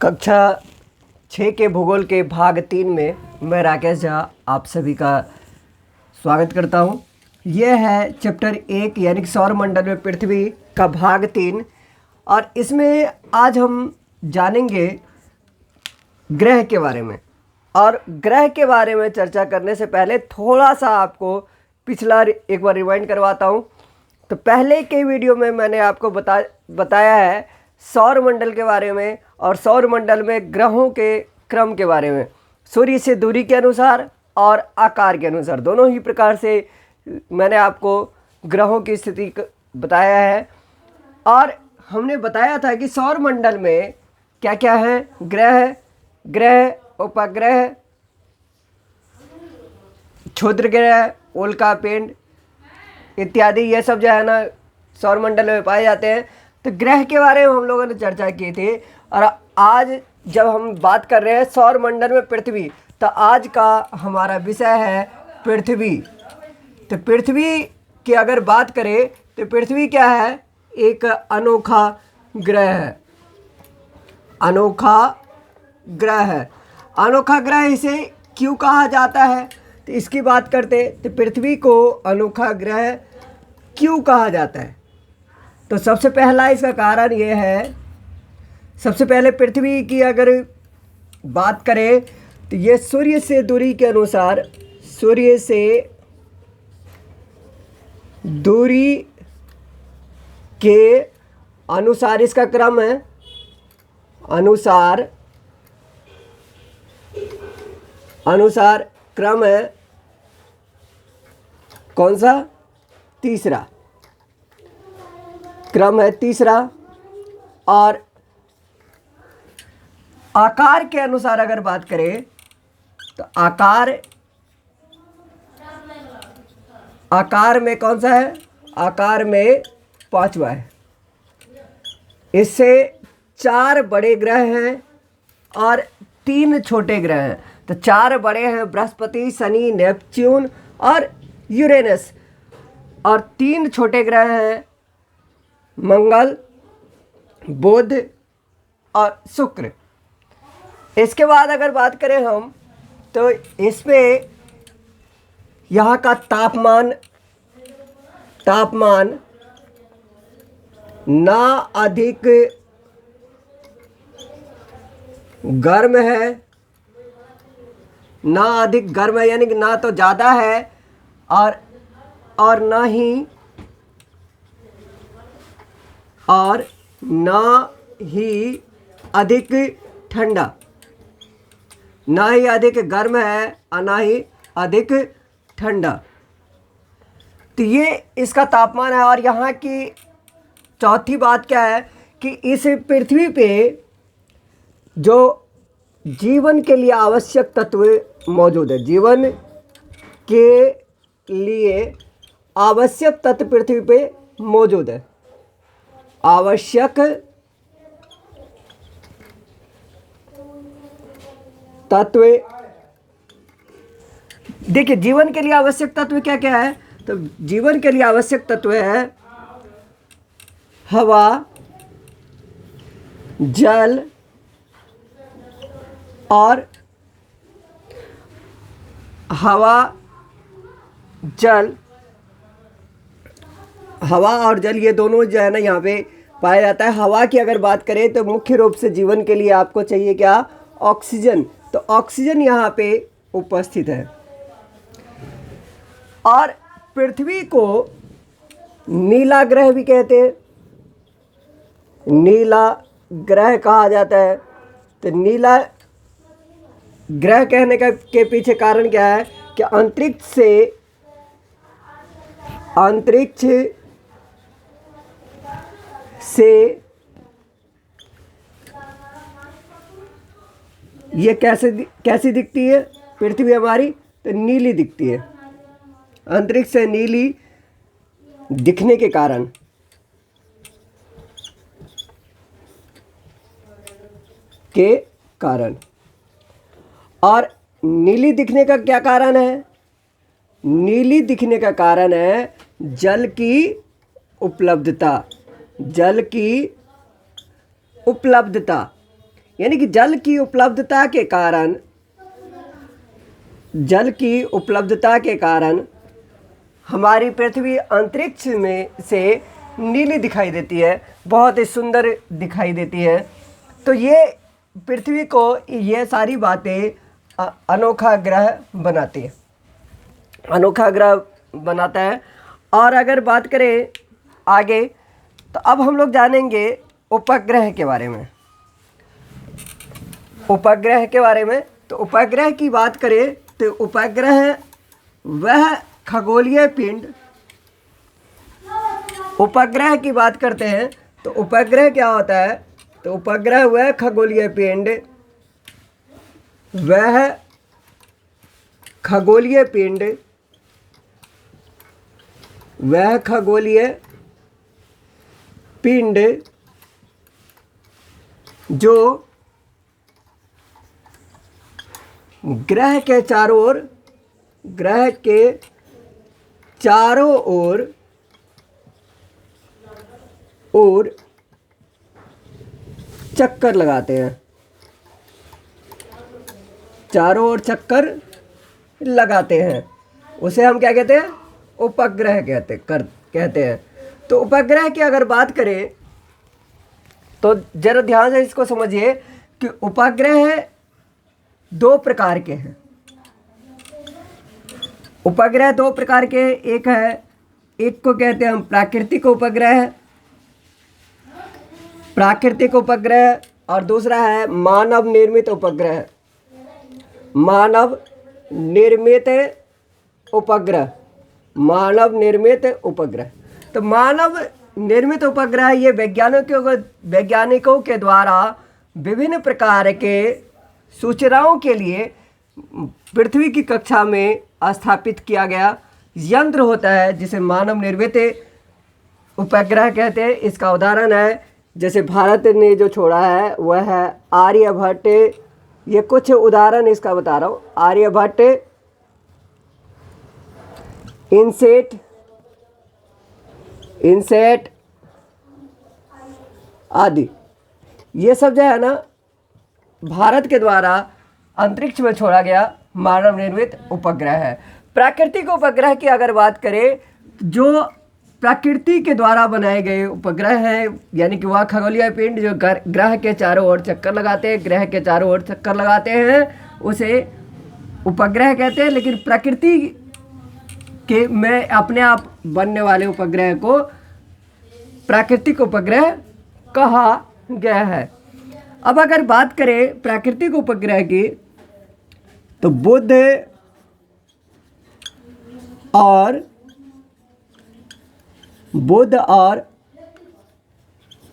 कक्षा 6 के भूगोल के भाग 3 में मैं राकेश झा आप सभी का स्वागत करता हूं। यह है चैप्टर 1 यानी कि सौर मंडल में पृथ्वी का भाग 3 और इसमें आज हम जानेंगे ग्रह के बारे में। और ग्रह के बारे में चर्चा करने से पहले थोड़ा सा आपको पिछला एक बार रिवाइंड करवाता हूं। तो पहले के वीडियो में मैंने आपको बताया है सौर मंडल के बारे में और सौर मंडल में ग्रहों के क्रम के बारे में, सूर्य से दूरी के अनुसार और आकार के अनुसार दोनों ही प्रकार से मैंने आपको ग्रहों की स्थिति बताया है। और हमने बताया था कि सौर मंडल में क्या क्या है, ग्रह, उपग्रह, क्षुद्र ग्रह, उल्का पिंड इत्यादि, ये सब जो है ना सौर मंडल में पाए जाते हैं। तो ग्रह के बारे में हम लोगों ने चर्चा की थी और आज जब हम बात कर रहे हैं सौर मंडल में पृथ्वी, तो आज का हमारा विषय है पृथ्वी। तो पृथ्वी की अगर बात करें तो पृथ्वी क्या है, एक अनोखा ग्रह है। अनोखा ग्रह है। अनोखा ग्रह इसे क्यों कहा जाता है, तो इसकी बात करते तो पृथ्वी को अनोखा ग्रह क्यों कहा जाता है। तो सबसे पहला इसका कारण ये है, सबसे पहले पृथ्वी की अगर बात करें तो ये सूर्य से दूरी के अनुसार, सूर्य से दूरी के अनुसार इसका क्रम है, अनुसार क्रम है कौन सा, तीसरा क्रम है, तीसरा। और आकार के अनुसार अगर बात करें तो आकार में कौन सा है, आकार में पांचवा है। इससे 4 बड़े ग्रह हैं और 3 छोटे ग्रह हैं। तो 4 बड़े हैं बृहस्पति, शनि, नेपच्यून और यूरेनस, और 3 छोटे ग्रह हैं मंगल, बुध और शुक्र। इसके बाद अगर बात करें हम तो इसमें यहाँ का तापमान ना अधिक गर्म है, ना अधिक गर्म है यानी कि ना तो ज़्यादा है और ना ही अधिक ठंडा, ना ही अधिक गर्म है और ना ही अधिक ठंडा। तो ये इसका तापमान है। और यहाँ की चौथी बात क्या है कि इस पृथ्वी पे जो जीवन के लिए आवश्यक तत्व मौजूद है, जीवन के लिए आवश्यक तत्व पृथ्वी पे मौजूद है। आवश्यक तत्व, देखिए जीवन के लिए आवश्यक तत्व क्या क्या है, तो जीवन के लिए आवश्यक तत्व है हवा, जल और ये दोनों जो है ना यहाँ पे पाया जाता है। हवा की अगर बात करें तो मुख्य रूप से जीवन के लिए आपको चाहिए क्या, ऑक्सीजन। तो ऑक्सीजन यहाँ पे उपस्थित है। और पृथ्वी को नीला ग्रह भी कहते हैं, नीला ग्रह कहा जाता है। तो नीला ग्रह कहने के पीछे कारण क्या है कि अंतरिक्ष से ये कैसी दिखती है पृथ्वी हमारी, तो नीली दिखती है। अंतरिक्ष से नीली दिखने के कारण और नीली दिखने का क्या कारण है, नीली दिखने का कारण है जल की उपलब्धता। यानी कि जल की उपलब्धता के कारण, जल की उपलब्धता के कारण हमारी पृथ्वी अंतरिक्ष में से नीली दिखाई देती है, बहुत ही सुंदर दिखाई देती है। तो ये पृथ्वी को ये सारी बातें अनोखा ग्रह बनाती है, अनोखा ग्रह बनाता है। और अगर बात करें आगे, तो अब हम लोग जानेंगे उपग्रह के बारे में। उपग्रह के बारे में, तो उपग्रह की बात करें तो उपग्रह वह खगोलीय पिंड, उपग्रह की बात करते हैं तो उपग्रह क्या होता है, तो उपग्रह वह खगोलीय पिंड, वह खगोलीय पिंड, वह खगोलीय पिंड जो ग्रह के चारों ओर, ग्रह के चारों ओर चक्कर लगाते हैं, चारों ओर चक्कर लगाते हैं, उसे हम क्या कहते हैं, उपग्रह कहते हैं। तो उपग्रह की अगर बात करें तो जरा ध्यान से इसको समझिए कि उपग्रह दो प्रकार के हैं। उपग्रह दो प्रकार के, एक है, एक को कहते हैं हम प्राकृतिक उपग्रह, प्राकृतिक उपग्रह, और दूसरा है मानव निर्मित उपग्रह, मानव निर्मित उपग्रह, मानव निर्मित उपग्रह। तो मानव निर्मित उपग्रह ये वैज्ञानिकों के द्वारा विभिन्न प्रकार के सूचनाओं के लिए पृथ्वी की कक्षा में स्थापित किया गया यंत्र होता है, जिसे मानव निर्मित उपग्रह कहते हैं। इसका उदाहरण है, जैसे भारत ने जो छोड़ा है वह है आर्यभट्ट। ये कुछ उदाहरण इसका बता रहा हूँ, आर्यभट्ट, इनसेट आदि। ये सब जो है ना भारत के द्वारा अंतरिक्ष में छोड़ा गया मानव निर्मित उपग्रह है। प्राकृतिक उपग्रह की अगर बात करें, जो प्रकृति के द्वारा बनाए गए उपग्रह हैं, यानी कि वह खगोलीय पिंड जो ग्रह के चारों ओर चक्कर लगाते हैं, ग्रह के चारों ओर चक्कर लगाते हैं, उसे उपग्रह कहते हैं। लेकिन प्रकृति के में अपने आप बनने वाले उपग्रह को प्राकृतिक उपग्रह कहा गया है। अब अगर बात करें प्राकृतिक उपग्रह की, तो बुध और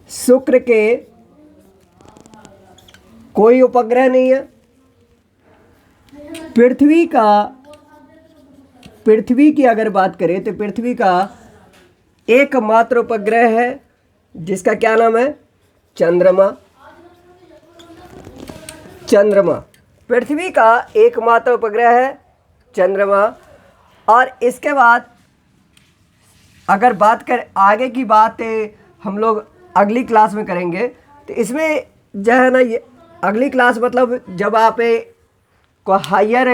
शुक्र के कोई उपग्रह नहीं है। पृथ्वी की अगर बात करें तो पृथ्वी का एकमात्र उपग्रह है, जिसका क्या नाम है, चंद्रमा। चंद्रमा पृथ्वी का एकमात्र उपग्रह है, चंद्रमा। और इसके बाद अगर बात करें आगे की बात हम लोग अगली क्लास में करेंगे, तो इसमें जो है ना, ये अगली क्लास मतलब जब आप को हायर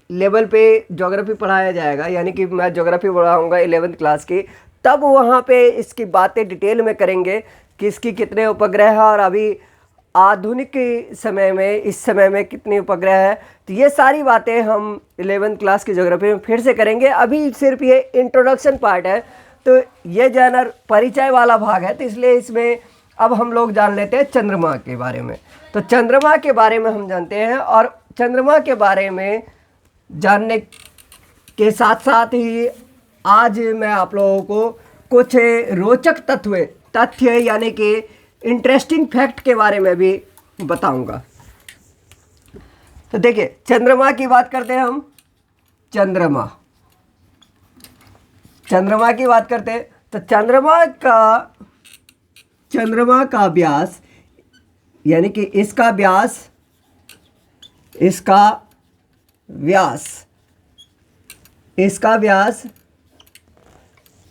लेवल पे ज्योग्राफी पढ़ाया जाएगा, यानी कि मैं ज्योग्राफी पढ़ाऊँगा 11th क्लास की, तब वहाँ पे इसकी बातें डिटेल में करेंगे कि इसकी कितने उपग्रह हैं और अभी आधुनिक समय में, इस समय में कितने उपग्रह है। तो ये सारी बातें हम 11th क्लास की ज्योग्राफी में फिर से करेंगे। अभी सिर्फ ये इंट्रोडक्शन पार्ट है, तो ये जो है ना परिचय वाला भाग है, तो इसलिए इसमें अब हम लोग जान लेते हैं चंद्रमा के बारे में। तो चंद्रमा के बारे में हम जानते हैं, और चंद्रमा के बारे में जानने के साथ साथ ही आज मैं आप लोगों को कुछ रोचक तथ्य यानी कि इंटरेस्टिंग फैक्ट के बारे में भी बताऊंगा। तो देखिए, चंद्रमा की बात करते हैं हम। चंद्रमा की बात करते हैं तो चंद्रमा का व्यास, यानी कि इसका व्यास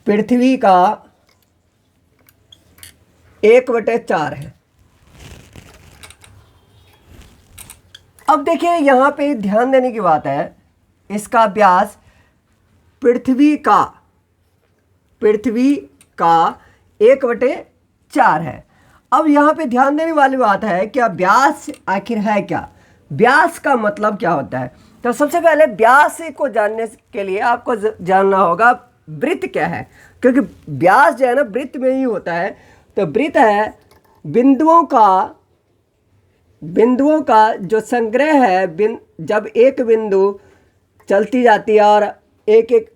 पृथ्वी का 1/4 है। अब देखिए यहाँ पे ध्यान देने की बात है, इसका व्यास पृथ्वी का 1/4 है। अब यहाँ पे ध्यान देने वाली बात है कि व्यास आखिर है क्या, व्यास का मतलब क्या होता है। तो सबसे पहले व्यास को जानने के लिए आपको जानना होगा वृत्त क्या है, क्योंकि व्यास जो है ना वृत्त में ही होता है। तो वृत्त है बिंदुओं का जो संग्रह है। जब एक बिंदु चलती जाती है और एक एक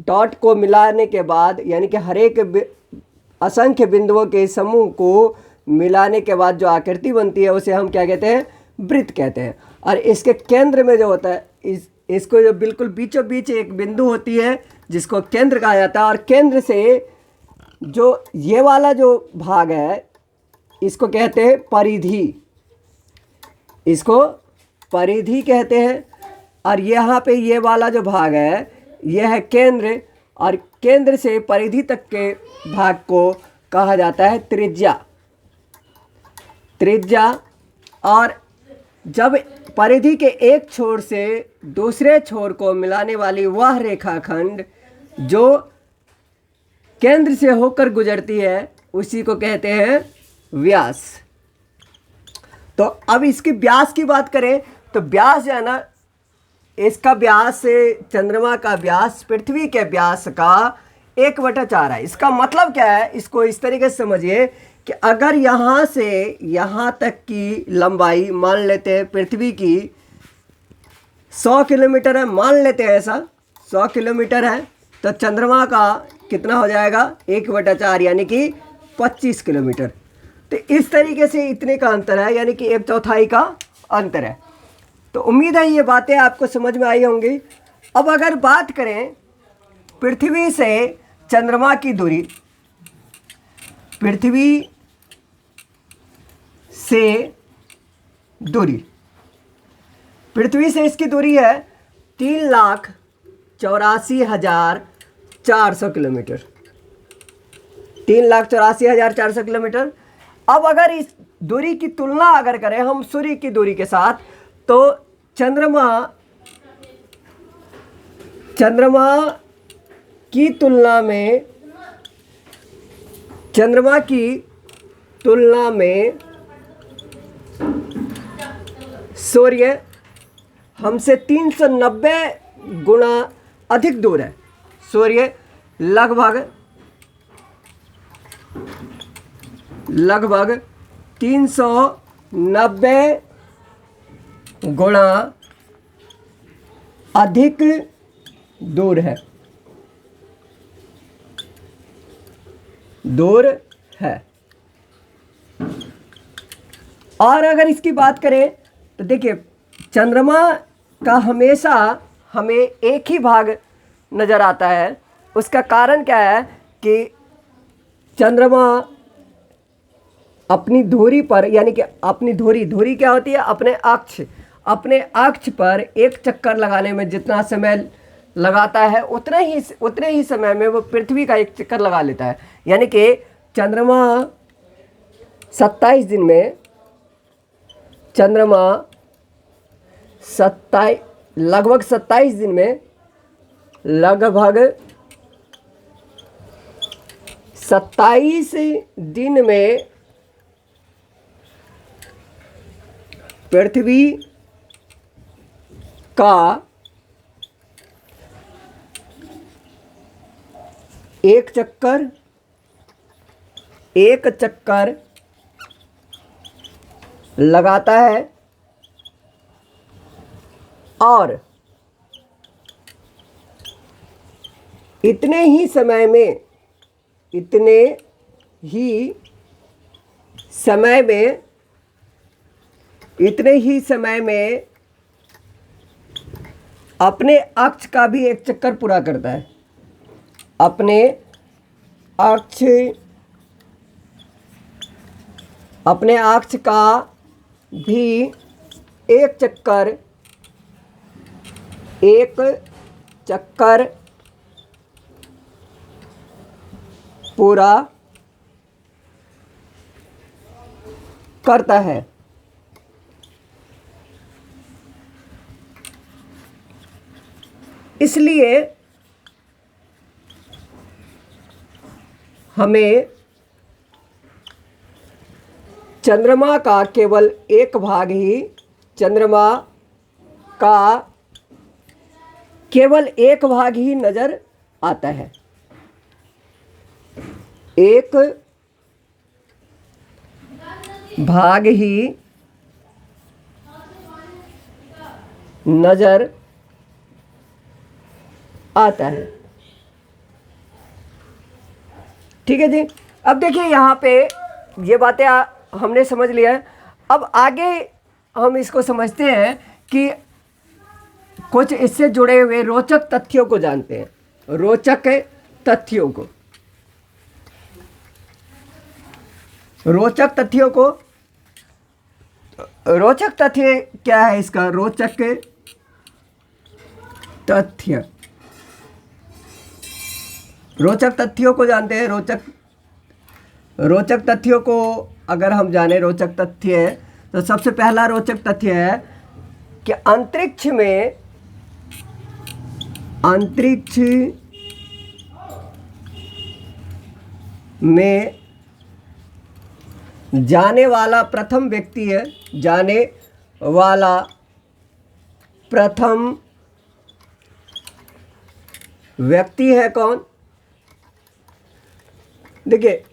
डॉट को मिलाने के बाद, यानी कि हर एक असंख्य बिंदुओं के समूह को मिलाने के बाद जो आकृति बनती है उसे हम क्या कहते हैं, वृत्त कहते हैं। और इसके केंद्र में जो होता है, इसको जो बिल्कुल बीचों बीच एक बिंदु होती है जिसको केंद्र कहा जाता है। और केंद्र से जो ये वाला जो भाग है इसको कहते हैं परिधि, इसको परिधि कहते हैं। और यहाँ पे ये वाला जो भाग है यह है केंद्र, और केंद्र से परिधि तक के भाग को कहा जाता है त्रिज्या। और जब परिधि के एक छोर से दूसरे छोर को मिलाने वाली वह रेखाखंड जो केंद्र से होकर गुजरती है उसी को कहते हैं व्यास। तो अब इसकी व्यास की बात करें तो व्यास जो है ना, इसका व्यास चंद्रमा का व्यास पृथ्वी के व्यास का 1/4 है। इसका मतलब क्या है, इसको इस तरीके से समझिए कि अगर यहाँ से यहाँ तक की लंबाई मान लेते हैं पृथ्वी की 100 किलोमीटर है, मान लेते हैं ऐसा 100 किलोमीटर है, तो चंद्रमा का कितना हो जाएगा 1/4 यानी कि 25 किलोमीटर। तो इस तरीके से इतने का अंतर है, यानी कि 1/4 का अंतर है। तो उम्मीद है ये बातें आपको समझ में आई होंगी। अब अगर बात करें पृथ्वी से चंद्रमा की दूरी, पृथ्वी से इसकी दूरी है 3,84,400 किलोमीटर, 3,84,400 किलोमीटर। अब अगर इस दूरी की तुलना अगर करें हम सूर्य की दूरी के साथ, तो चंद्रमा की तुलना में सूर्य हमसे 390 गुना अधिक दूर है। सूर्य लगभग 390 गुना अधिक दूर है। और अगर इसकी बात करें तो देखिए चंद्रमा का हमेशा हमें एक ही भाग नज़र आता है। उसका कारण क्या है कि चंद्रमा अपनी धुरी पर, यानी कि अपनी धुरी क्या होती है, अपने अक्ष पर एक चक्कर लगाने में जितना समय लगाता है उतने ही समय में वो पृथ्वी का एक चक्कर लगा लेता है। यानी कि चंद्रमा 27 दिन में लगभग 27 दिन में लगभग 27 दिन में पृथ्वी का एक चक्कर लगाता है और इतने ही समय में अपने अक्ष का भी एक चक्कर पूरा करता है। अपने अक्ष का भी एक चक्कर पूरा करता है। इसलिए हमें चंद्रमा का केवल एक भाग ही, चंद्रमा का केवल एक भाग ही नजर आता है, एक भाग ही नजर आता है। ठीक है जी। अब देखिए यहाँ पे ये बातें हमने समझ लिया है। अब आगे हम इसको समझते हैं कि कुछ इससे जुड़े हुए रोचक तथ्यों को जानते हैं। रोचक तथ्यों को, रोचक तथ्यों को, रोचक तथ्य क्या है इसका? रोचक तथ्य, रोचक तथ्यों को जानते हैं। रोचक तथ्यों को अगर हम जाने, रोचक तथ्य है तो सबसे पहला रोचक तथ्य है कि अंतरिक्ष में जाने वाला प्रथम व्यक्ति है, जाने वाला प्रथम व्यक्ति है कौन? देखिए,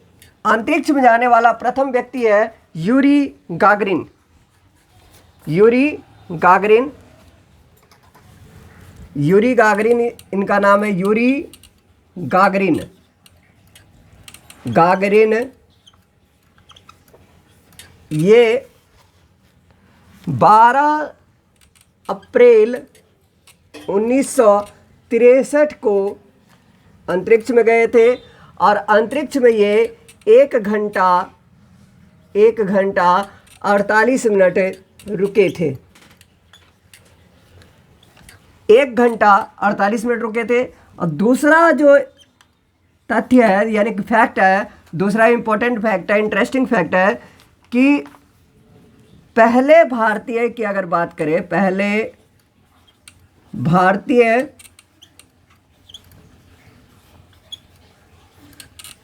अंतरिक्ष में जाने वाला प्रथम व्यक्ति है Yuri Gagarin. Yuri Gagarin, Yuri Gagarin इनका नाम है, यूरी गागरिन। गागरिन ये 12 अप्रैल 1963 को अंतरिक्ष में गए थे और अंतरिक्ष में ये 1 घंटा 48 मिनट रुके थे। 1 घंटा 48 मिनट रुके थे। और दूसरा जो तथ्य है, यानी कि फैक्ट है, दूसरा इम्पोर्टेंट फैक्ट है, इंटरेस्टिंग फैक्ट है कि पहले भारतीय की अगर बात करें, पहले भारतीय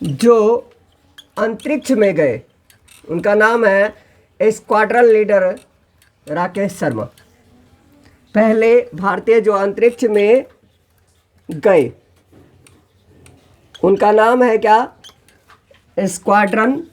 जो अंतरिक्ष में गए उनका नाम है स्क्वाड्रन लीडर राकेश शर्मा। पहले भारतीय जो अंतरिक्ष में गए उनका नाम है क्या? Squadron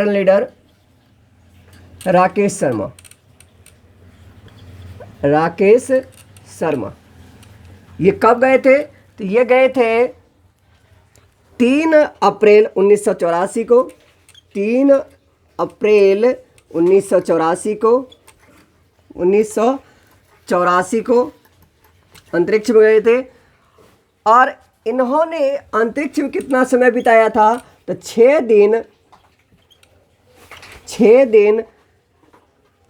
leader Rakesh Sharma. ये कब गए थे? तो ये गए थे 3 अप्रैल 1984 को। 3 अप्रैल 1984 को अंतरिक्ष में गए थे। और इन्होंने अंतरिक्ष में कितना समय बिताया था? तो 6 दिन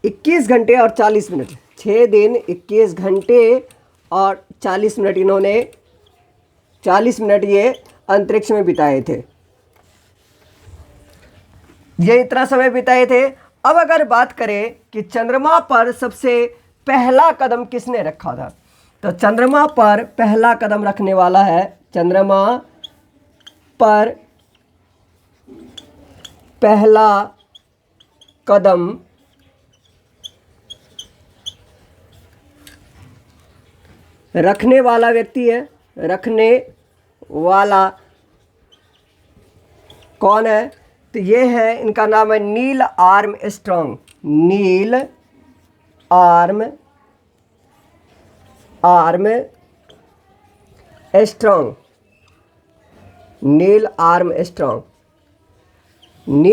21 घंटे और 40 मिनट। 6 दिन 21 घंटे और 40 मिनट इन्होंने 40 मिनट ये अंतरिक्ष में बिताए थे। ये इतना समय बिताए थे। अब अगर बात करें कि चंद्रमा पर सबसे पहला कदम किसने रखा था, तो चंद्रमा पर पहला कदम रखने वाला है, चंद्रमा पर पहला कदम रखने वाला व्यक्ति है। रखने वाला कौन है? तो ये है, इनका नाम है नील आर्मस्ट्रॉन्ग। नील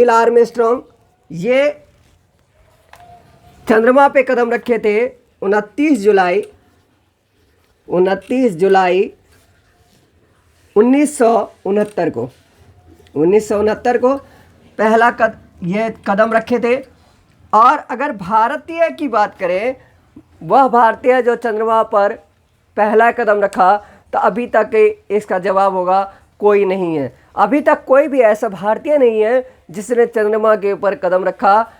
आर्मस्ट्रॉन्ग ये चंद्रमा पे कदम रखे थे 29 जुलाई 1969 को पहला ये कदम रखे थे। और अगर भारतीय की बात करें, वह भारतीय जो चंद्रमा पर पहला कदम रखा, तो अभी तक इसका जवाब होगा कोई नहीं है। अभी तक कोई भी ऐसा भारतीय नहीं है जिसने चंद्रमा के ऊपर कदम रखा।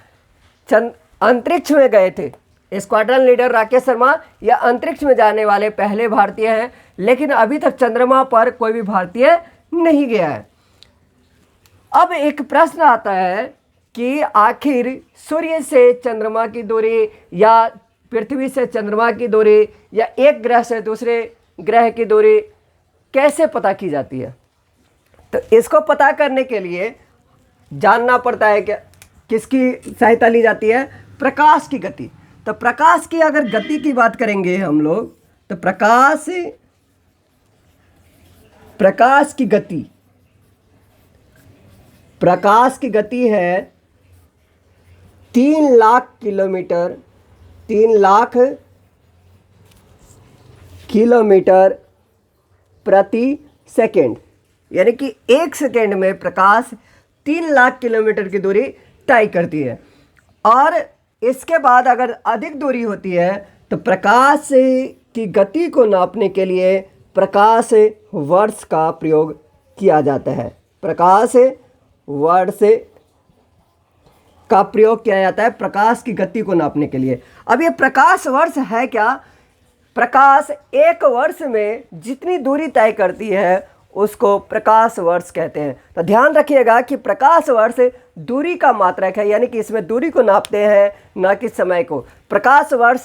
अंतरिक्ष में गए थे स्क्वाड्रन लीडर राकेश शर्मा, या अंतरिक्ष में जाने वाले पहले भारतीय हैं, लेकिन अभी तक चंद्रमा पर कोई भी भारतीय नहीं गया है। अब एक प्रश्न आता है कि आखिर सूर्य से चंद्रमा की दूरी, या पृथ्वी से चंद्रमा की दूरी, या एक ग्रह से दूसरे ग्रह की दूरी कैसे पता की जाती है? तो इसको पता करने के लिए जानना पड़ता है कि किसकी सहायता ली जाती है? प्रकाश की गति। तो प्रकाश की अगर गति की बात करेंगे हम लोग, तो प्रकाश की गति है 3 लाख किलोमीटर प्रति सेकेंड, यानी कि 1 सेकेंड में प्रकाश 3 लाख किलोमीटर की दूरी तय करती है। और इसके बाद अगर अधिक दूरी होती है तो प्रकाश की गति को नापने के लिए प्रकाश वर्ष का प्रयोग किया जाता है। प्रकाश वर्ष का प्रयोग किया जाता है प्रकाश की गति को नापने के लिए। अब ये प्रकाश वर्ष है क्या? प्रकाश 1 वर्ष में जितनी दूरी तय करती है उसको प्रकाश वर्ष कहते हैं। तो ध्यान रखिएगा कि प्रकाश वर्ष दूरी का मात्रक है, यानी कि इसमें दूरी को नापते हैं, न कि समय को। प्रकाश वर्ष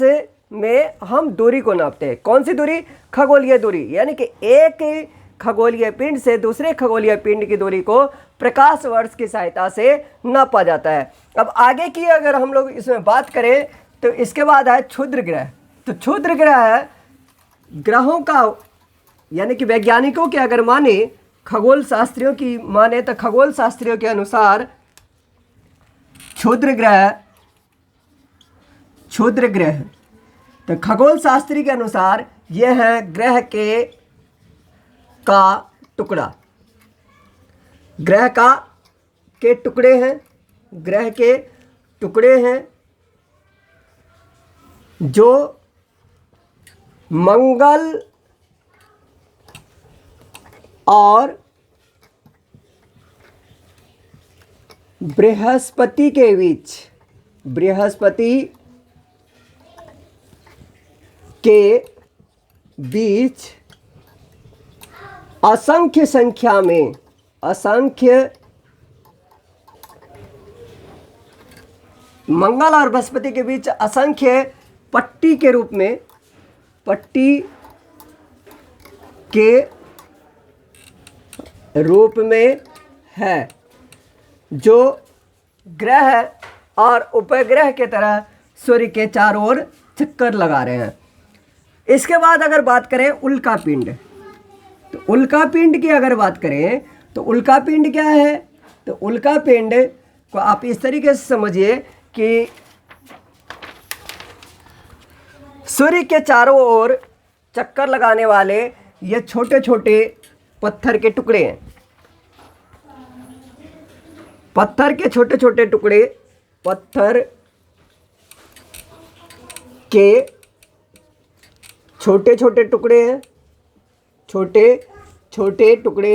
में हम दूरी को नापते हैं। कौन सी दूरी? खगोलीय दूरी, यानी कि एक खगोलीय पिंड से दूसरे खगोलीय पिंड की दूरी को प्रकाश वर्ष की सहायता से नापा जाता है। अब आगे की अगर हम लोग इसमें बात करें तो इसके बाद है क्षुद्र ग्रह। तो क्षुद्र ग्रह ग्रहों का, यानी कि वैज्ञानिकों के अगर माने, खगोल शास्त्रियों की माने, तो खगोल शास्त्रियों के अनुसार क्षुद्र ग्रह, तो खगोल शास्त्री के अनुसार यह है ग्रह का टुकड़ा। ग्रह के टुकड़े हैं जो मंगल और बृहस्पति के बीच मंगल और बृहस्पति के बीच असंख्य पट्टी के रूप में है, जो ग्रह और उपग्रह के तरह सूर्य के चारों ओर चक्कर लगा रहे हैं। इसके बाद अगर बात करें उल्का पिंड, तो उल्का पिंड की अगर बात करें तो उल्का पिंड क्या है? तो उल्का पिंड को आप इस तरीके से समझिए कि सूर्य के चारों ओर चक्कर लगाने वाले ये छोटे छोटे पत्थर के टुकड़े हैं। पत्थर के छोटे छोटे टुकड़े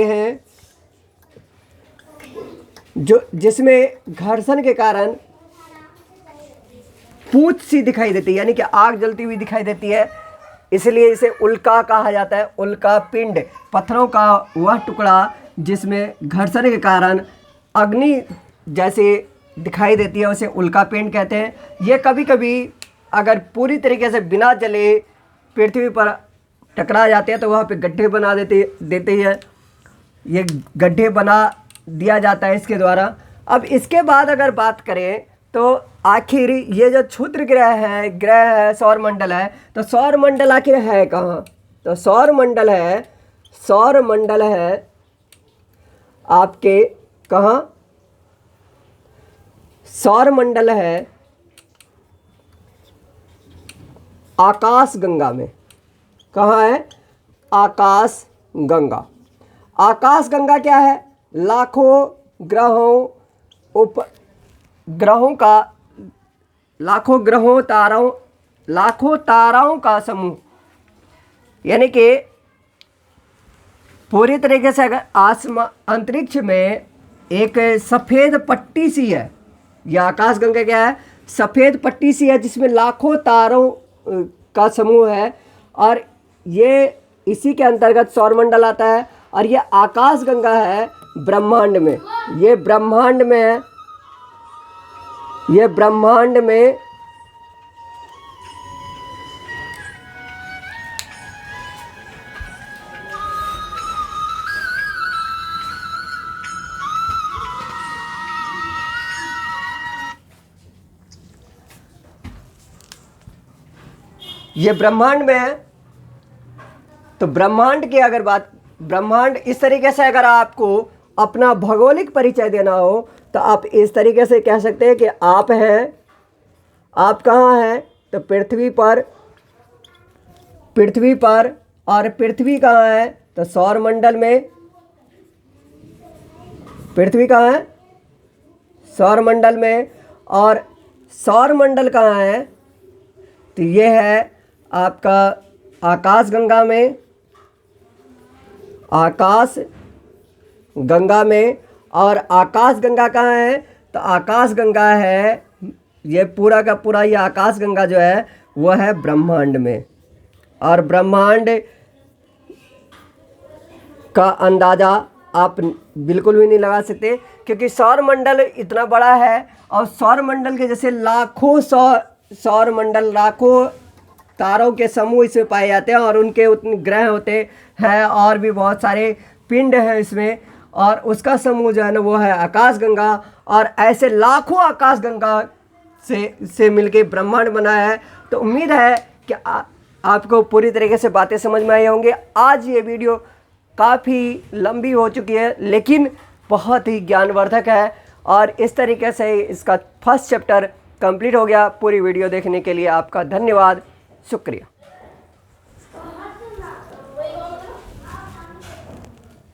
हैं, जो जिसमें घर्षण के कारण पूंछ सी दिखाई देती है, यानी कि आग जलती हुई दिखाई देती है, इसलिए इसे उल्का कहा जाता है। उल्का पिंड पत्थरों का वह टुकड़ा जिसमें घर्षण के कारण अग्नि जैसे दिखाई देती है, उसे उल्का पिंड कहते हैं। ये कभी कभी अगर पूरी तरीके से बिना जले पृथ्वी पर टकरा जाते हैं तो वहाँ पे गड्ढे बना देते हैं। ये गड्ढे बना दिया जाता है इसके द्वारा। अब इसके बाद अगर बात करें तो आखिर ये जो क्षुद्र ग्रह है सौरमंडल है, तो सौरमंडल आखिर है कहाँ? तो सौरमंडल है आपके कहाँ? सौरमंडल है आकाश गंगा में। कहाँ है? आकाश गंगा। आकाश गंगा क्या है? लाखों ताराओं का समूह, यानी कि पूरी तरीके से अगर अंतरिक्ष में एक सफ़ेद पट्टी सी है, यह आकाशगंगा क्या है, सफ़ेद पट्टी सी है जिसमें लाखों तारों का समूह है, और ये इसी के अंतर्गत सौरमंडल आता है। और ये आकाशगंगा है ब्रह्मांड में, ये ब्रह्मांड में है, ये ब्रह्मांड में ये ब्रह्मांड में है। तो ब्रह्मांड की अगर बात, ब्रह्मांड इस तरीके से अगर आपको अपना भौगोलिक परिचय देना हो तो आप इस तरीके से कह सकते हैं कि आप हैं, आप कहाँ हैं, तो पृथ्वी पर, पृथ्वी पर, और पृथ्वी कहाँ है, तो सौरमंडल में। पृथ्वी कहाँ है, सौरमंडल में। और सौरमंडल कहाँ है, तो ये है आपका आकाशगंगा में, आकाशगंगा में। और आकाशगंगा कहाँ है, तो आकाशगंगा है, ये पूरा का पूरा ये आकाशगंगा जो है वो है ब्रह्मांड में। और ब्रह्मांड का अंदाज़ा आप बिल्कुल भी नहीं लगा सकते, क्योंकि सौरमंडल इतना बड़ा है, और सौरमंडल के जैसे लाखों सौरमंडल, लाखों तारों के समूह इसमें पाए जाते हैं, और उनके उतने ग्रह होते हैं, और भी बहुत सारे पिंड हैं इसमें, और उसका समूह जो है ना वो है आकाशगंगा। और ऐसे लाखों आकाशगंगा से मिलके ब्रह्मांड बना है। तो उम्मीद है कि आपको पूरी तरीके से बातें समझ में आई होंगी। आज ये वीडियो काफ़ी लंबी हो चुकी है, लेकिन बहुत ही ज्ञानवर्धक है, और इस तरीके से इसका फर्स्ट चैप्टर कंप्लीट हो गया। पूरी वीडियो देखने के लिए आपका धन्यवाद, शुक्रिया।